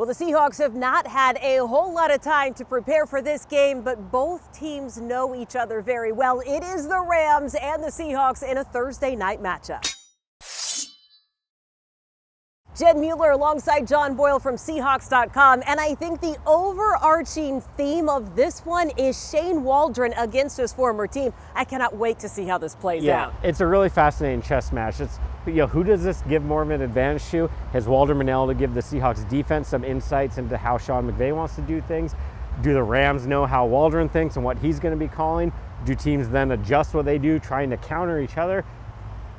Well, the Seahawks have not had a whole lot of time to prepare for this game, but both teams know each other very well. It is the Rams and the Seahawks in a Thursday night matchup. Jen Mueller alongside John Boyle from Seahawks.com, and I think the overarching theme of this one is Shane Waldron against his former team. I cannot wait to see how this plays out. It's a really fascinating chess match. Who does this give more of an advantage to? Has Waldron been able to give the Seahawks defense some insights into how Sean McVay wants to do things? Do the Rams know how Waldron thinks and what he's going to be calling? Do teams then adjust what they do, trying to counter each other?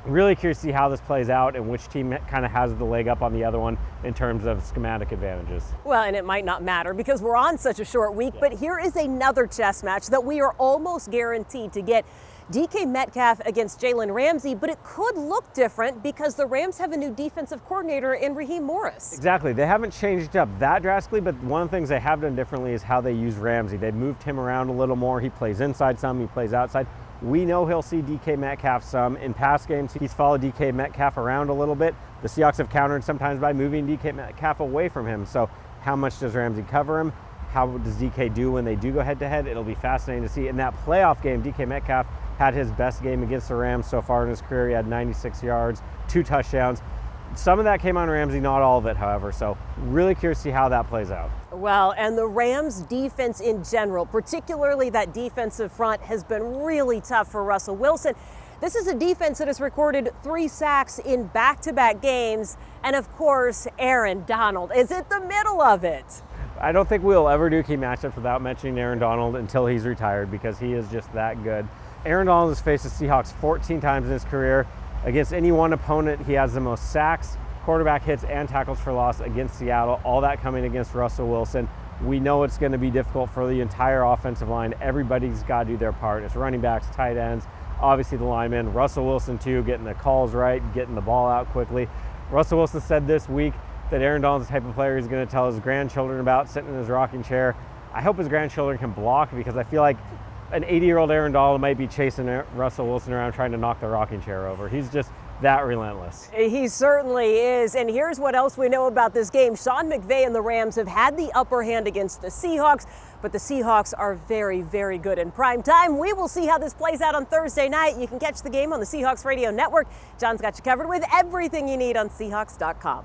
Really curious to see how this plays out and which team kind of has the leg up on the other one in terms of schematic advantages. Well, and it might not matter because we're on such a short week, but here is another chess match that we are almost guaranteed to get. DK Metcalf against Jalen Ramsey, but it could look different because the Rams have a new defensive coordinator in Raheem Morris. Exactly. They haven't changed up that drastically, but one of the things they have done differently is how they use Ramsey. They've moved him around a little more. He plays inside some, he plays outside. We know he'll see DK Metcalf some. In past games, he's followed DK Metcalf around a little bit. The Seahawks have countered sometimes by moving DK Metcalf away from him. So how much does Ramsey cover him? How does DK do when they do go head-to-head? It'll be fascinating to see. In that playoff game, DK Metcalf had his best game against the Rams so far in his career. He had 96 yards, 2 touchdowns. Some of that came on Ramsey, not all of it, however. So really curious to see how that plays out. Well, and the Rams defense in general, particularly that defensive front, has been really tough for Russell Wilson. This is a defense that has recorded 3 sacks in back-to-back games. And of course, Aaron Donald is at the middle of it. I don't think we'll ever do key matchups without mentioning Aaron Donald until he's retired because he is just that good. Aaron Donald has faced the Seahawks 14 times in his career. Against any one opponent, he has the most sacks, quarterback hits, and tackles for loss against Seattle, all that coming against Russell Wilson. We know it's going to be difficult for the entire offensive line. Everybody's got to do their part. It's running backs, tight ends, obviously the linemen, Russell Wilson too, getting the calls right, getting the ball out quickly. Russell Wilson said this week that Aaron Donald's the type of player he's going to tell his grandchildren about sitting in his rocking chair. I hope his grandchildren can block because I feel like an 80-year-old Aaron Donald might be chasing Russell Wilson around trying to knock the rocking chair over. He's just that relentless. He certainly is. And here's what else we know about this game. Sean McVay and the Rams have had the upper hand against the Seahawks, but the Seahawks are very, very good in prime time. We will see how this plays out on Thursday night. You can catch the game on the Seahawks Radio Network. John's got you covered with everything you need on Seahawks.com.